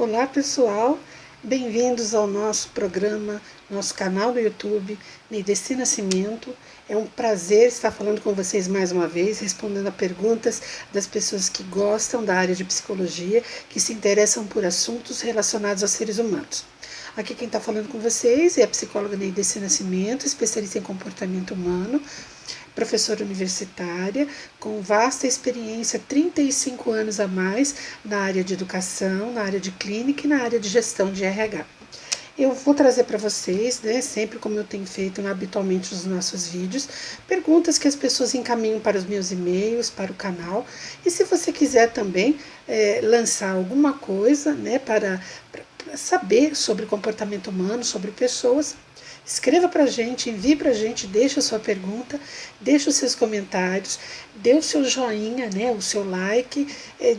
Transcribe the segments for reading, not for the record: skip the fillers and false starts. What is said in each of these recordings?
Olá pessoal, bem-vindos ao nosso programa, nosso canal do YouTube, Neideci Nascimento. É um prazer estar falando com vocês mais uma vez, respondendo a perguntas das pessoas que gostam da área de psicologia, que se interessam por assuntos relacionados aos seres humanos. Aqui quem está falando com vocês é a psicóloga Neideci Nascimento, especialista em comportamento humano, professora universitária, com vasta experiência, 35 anos a mais na área de educação, na área de clínica e na área de gestão de RH. Eu vou trazer para vocês, sempre como eu tenho feito habitualmente nos nossos vídeos, perguntas que as pessoas encaminham para os meus e-mails, para o canal. E se você quiser também lançar alguma coisa para saber sobre comportamento humano, sobre pessoas, escreva para a gente, envie para a gente, deixe a sua pergunta, deixe os seus comentários, dê o seu joinha, o seu like,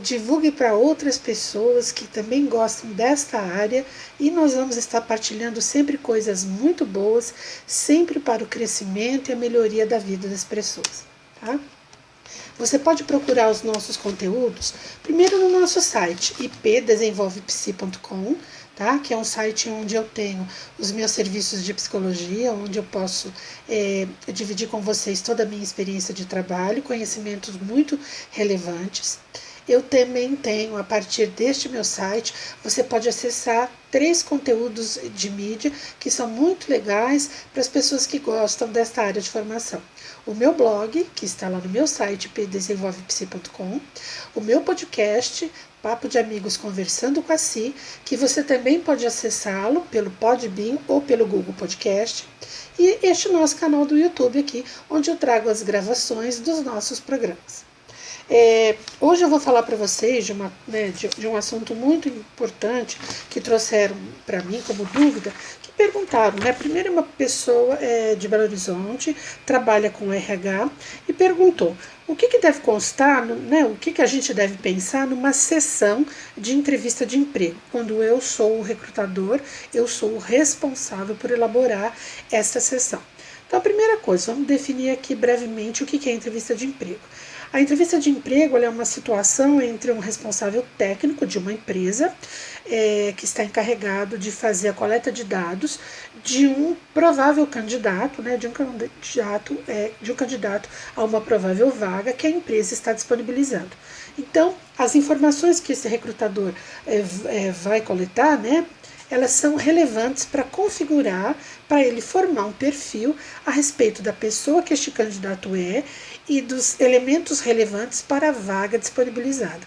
divulgue para outras pessoas que também gostam desta área e nós vamos estar partilhando sempre coisas muito boas, sempre para o crescimento e a melhoria da vida das pessoas. Tá? Você pode procurar os nossos conteúdos primeiro no nosso site ipdesenvolvepsi.com, tá? Que é um site onde eu tenho os meus serviços de psicologia, onde eu posso dividir com vocês toda a minha experiência de trabalho, conhecimentos muito relevantes. Eu também tenho, a partir deste meu site, você pode acessar 3 conteúdos de mídia que são muito legais para as pessoas que gostam desta área de formação. O meu blog, que está lá no meu site, pdesenvolvepsi.com, o meu podcast, Papo de Amigos Conversando com a Si, que você também pode acessá-lo pelo Podbean ou pelo Google Podcast, e este nosso canal do YouTube aqui, onde eu trago as gravações dos nossos programas. Hoje eu vou falar para vocês de um assunto muito importante que trouxeram para mim como dúvida, que perguntaram, Primeiro uma pessoa de Belo Horizonte, trabalha com RH e perguntou o que deve constar, o que a gente deve pensar numa sessão de entrevista de emprego. Quando eu sou o recrutador, eu sou o responsável por elaborar essa sessão. Então a primeira coisa, vamos definir aqui brevemente o que é entrevista de emprego. A entrevista de emprego é uma situação entre um responsável técnico de uma empresa que está encarregado de fazer a coleta de dados de um provável candidato, de um candidato a uma provável vaga que a empresa está disponibilizando. Então, as informações que esse recrutador vai coletar, elas são relevantes para configurar, para ele formar um perfil a respeito da pessoa que este candidato é e dos elementos relevantes para a vaga disponibilizada.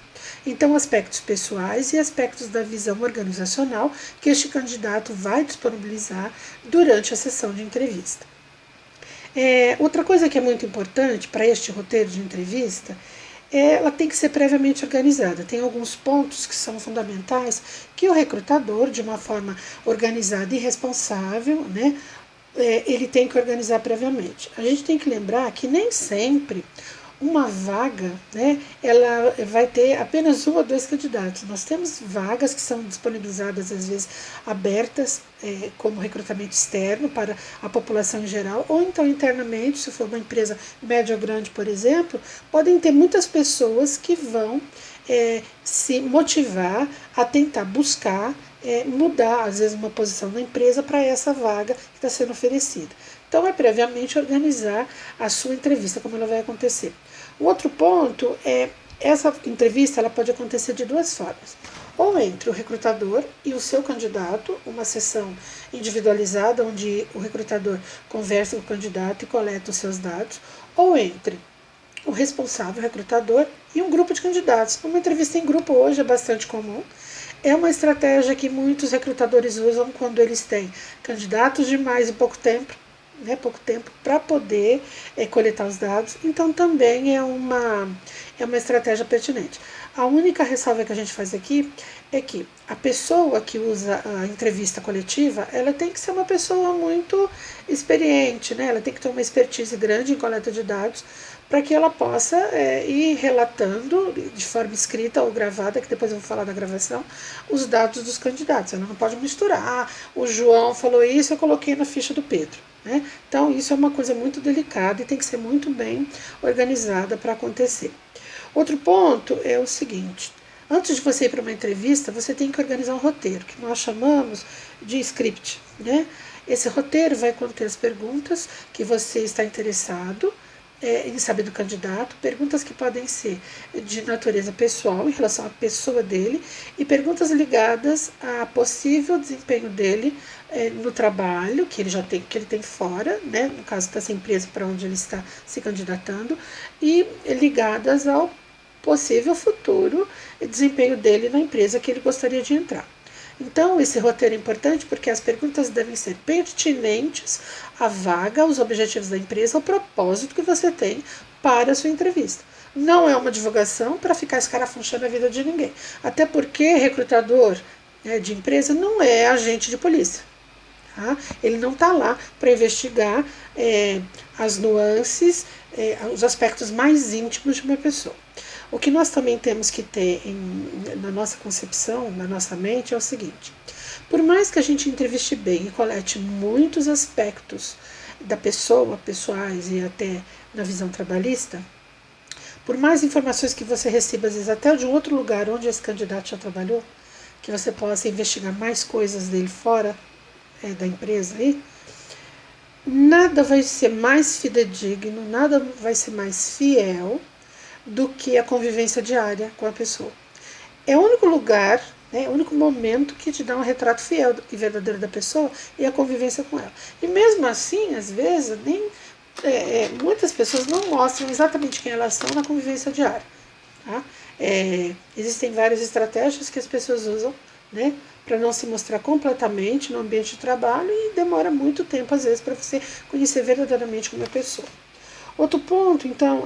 Então, aspectos pessoais e aspectos da visão organizacional que este candidato vai disponibilizar durante a sessão de entrevista. Outra coisa que é muito importante para este roteiro de entrevista, ela tem que ser previamente organizada. Tem alguns pontos que são fundamentais que o recrutador, de uma forma organizada e responsável, ele tem que organizar previamente. A gente tem que lembrar que nem sempre uma vaga, ela vai ter apenas 1 ou 2 candidatos. Nós temos vagas que são disponibilizadas, às vezes, abertas como recrutamento externo para a população em geral, ou então internamente, se for uma empresa média ou grande, por exemplo, podem ter muitas pessoas que vão se motivar a tentar buscar mudar, às vezes, uma posição na empresa para essa vaga que está sendo oferecida. Então, é previamente organizar a sua entrevista, como ela vai acontecer. O outro ponto essa entrevista ela pode acontecer de 2 formas. Ou entre o recrutador e o seu candidato, uma sessão individualizada, onde o recrutador conversa com o candidato e coleta os seus dados, ou entre o responsável, o recrutador, e um grupo de candidatos. Uma entrevista em grupo hoje é bastante comum. É uma estratégia que muitos recrutadores usam quando eles têm candidatos demais em pouco tempo para poder coletar os dados. Então também é uma estratégia pertinente. A única ressalva que a gente faz aqui é que a pessoa que usa a entrevista coletiva, ela tem que ser uma pessoa muito experiente, ela tem que ter uma expertise grande em coleta de dados, para que ela possa ir relatando de forma escrita ou gravada, que depois eu vou falar da gravação, os dados dos candidatos. Ela não pode misturar, o João falou isso, eu coloquei na ficha do Pedro. Então isso é uma coisa muito delicada e tem que ser muito bem organizada para acontecer. Outro ponto é o seguinte, Antes de você ir para uma entrevista, você tem que organizar um roteiro, que nós chamamos de script, né? Esse roteiro vai conter as perguntas que você está interessado em saber do candidato, perguntas que podem ser de natureza pessoal, em relação à pessoa dele, e perguntas ligadas a possível desempenho dele no trabalho que ele já tem, que ele tem fora, né, no caso dessa empresa para onde ele está se candidatando, e ligadas ao possível futuro desempenho dele na empresa que ele gostaria de entrar. Então, esse roteiro é importante porque as perguntas devem ser pertinentes à vaga, aos objetivos da empresa, ao propósito que você tem para a sua entrevista. Não é uma divulgação para ficar escarafunchando a vida de ninguém. Até porque recrutador de empresa não é agente de polícia. Tá? Ele não está lá para investigar as nuances, os aspectos mais íntimos de uma pessoa. O que nós também temos que ter na nossa concepção, na nossa mente, é o seguinte: por mais que a gente entreviste bem e colete muitos aspectos da pessoa, pessoais e até na visão trabalhista, por mais informações que você receba, às vezes até de um outro lugar onde esse candidato já trabalhou, que você possa investigar mais coisas dele fora da empresa aí, nada vai ser mais fidedigno, nada vai ser mais fiel do que a convivência diária com a pessoa. É o único lugar, o único momento que te dá um retrato fiel e verdadeiro da pessoa e a convivência com ela. E mesmo assim, às vezes, muitas pessoas não mostram exatamente quem elas são na convivência diária. Tá? Existem várias estratégias que as pessoas usam, né, para não se mostrar completamente no ambiente de trabalho, e demora muito tempo, às vezes, para você conhecer verdadeiramente como é a pessoa. Outro ponto, então,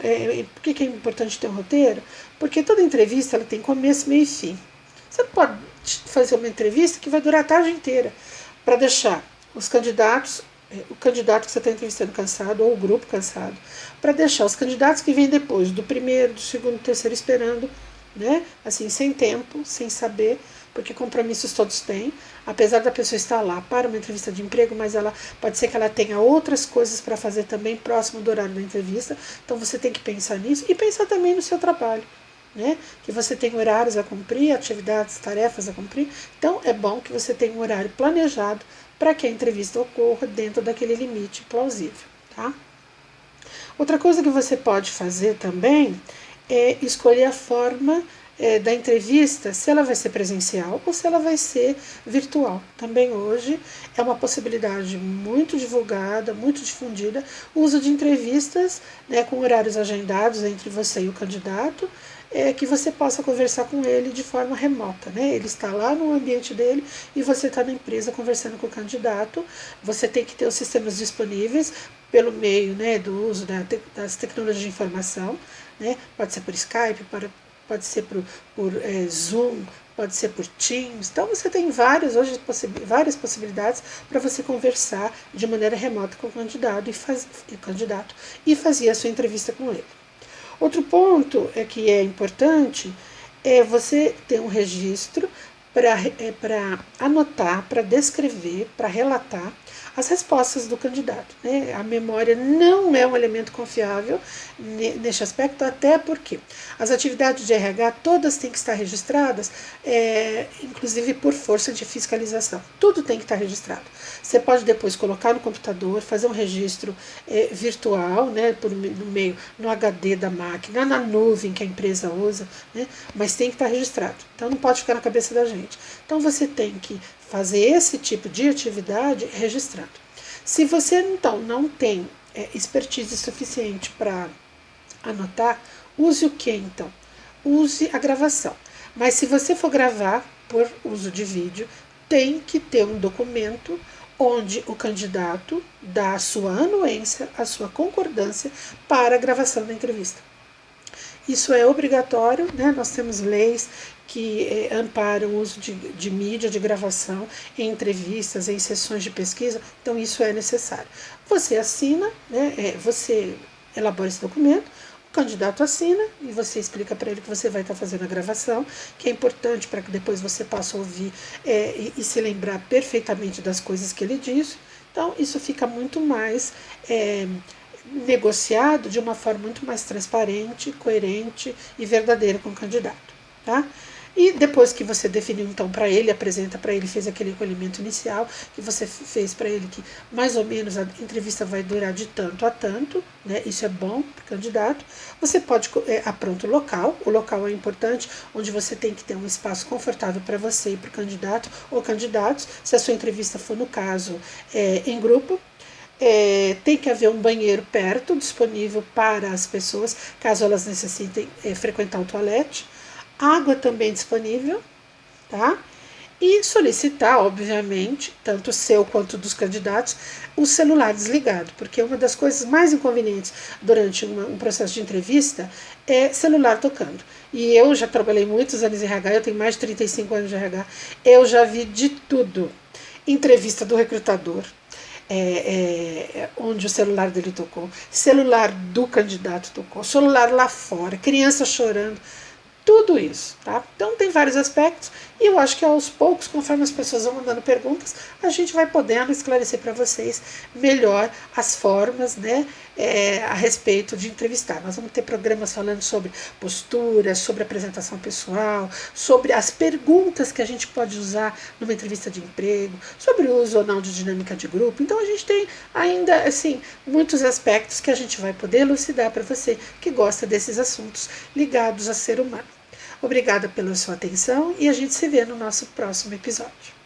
por que é importante ter um roteiro? Porque toda entrevista ela tem começo, meio e fim. Você não pode fazer uma entrevista que vai durar a tarde inteira para deixar os candidatos, o candidato que você está entrevistando cansado, ou o grupo cansado, para deixar os candidatos que vêm depois, do primeiro, do segundo, do terceiro, esperando, né? Assim, sem tempo, sem saber, porque compromissos todos têm, apesar da pessoa estar lá para uma entrevista de emprego, mas ela pode ser que ela tenha outras coisas para fazer também próximo do horário da entrevista, então você tem que pensar nisso e pensar também no seu trabalho, né? Que você tem horários a cumprir, atividades, tarefas a cumprir, então é bom que você tenha um horário planejado para que a entrevista ocorra dentro daquele limite plausível, tá? Outra coisa que você pode fazer também é escolher a forma da entrevista, se ela vai ser presencial ou se ela vai ser virtual. Também hoje é uma possibilidade muito divulgada, muito difundida, o uso de entrevistas, né, com horários agendados entre você e o candidato, que você possa conversar com ele de forma remota, né? Ele está lá no ambiente dele e você está na empresa conversando com o candidato. Você tem que ter os sistemas disponíveis pelo meio, né, do uso das tecnologias de informação, né? Pode ser por Skype, pode ser por Zoom, pode ser por Teams. Então você tem várias possibilidades para você conversar de maneira remota com o candidato e fazer a sua entrevista com ele. Outro ponto que é importante é você ter um registro para anotar, para descrever, para relatar as respostas do candidato, né? A memória não é um elemento confiável neste aspecto, até porque as atividades de RH todas têm que estar registradas, inclusive por força de fiscalização. Tudo tem que estar registrado. Você pode depois colocar no computador, fazer um registro virtual, né, no HD da máquina, na nuvem que a empresa usa, né, mas tem que estar registrado. Então não pode ficar na cabeça da gente. Então você tem que fazer esse tipo de atividade registrado. Se você então não tem expertise suficiente para anotar, use o que então? Use a gravação. Mas se você for gravar por uso de vídeo, tem que ter um documento onde o candidato dá a sua anuência, a sua concordância para a gravação da entrevista. Isso é obrigatório, né? Nós temos leis que amparam o uso de mídia, de gravação, em entrevistas, em sessões de pesquisa, então isso é necessário. Você assina, né? Você elabora esse documento, o candidato assina e você explica para ele que você vai estar fazendo a gravação, que é importante para que depois você possa ouvir e se lembrar perfeitamente das coisas que ele disse. Então isso fica muito mais negociado de uma forma muito mais transparente, coerente e verdadeira com o candidato. Tá? E depois que você definiu então para ele, apresenta para ele, fez aquele recolhimento inicial, que você fez para ele que mais ou menos a entrevista vai durar de tanto a tanto, né? Isso é bom para o candidato. Você pode apronta o local é importante, onde você tem que ter um espaço confortável para você e para o candidato ou candidatos, se a sua entrevista for, no caso, em grupo. Tem que haver um banheiro perto, disponível para as pessoas, caso elas necessitem frequentar o toalete. Água também disponível, tá? E solicitar, obviamente, tanto o seu quanto dos candidatos, o celular desligado, porque uma das coisas mais inconvenientes durante um processo de entrevista é celular tocando. E eu já trabalhei muitos anos em RH, eu tenho mais de 35 anos de RH, eu já vi de tudo. Entrevista do recrutador, onde o celular dele tocou, celular do candidato tocou, celular lá fora, criança chorando, tudo isso, tá? Então tem vários aspectos e eu acho que aos poucos, conforme as pessoas vão mandando perguntas, a gente vai podendo esclarecer para vocês melhor as formas, né, a respeito de entrevistar. Nós vamos ter programas falando sobre postura, sobre apresentação pessoal, sobre as perguntas que a gente pode usar numa entrevista de emprego, sobre o uso ou não de dinâmica de grupo. Então a gente tem ainda, assim, muitos aspectos que a gente vai poder elucidar para você que gosta desses assuntos ligados a ser humano. Obrigada pela sua atenção e a gente se vê no nosso próximo episódio.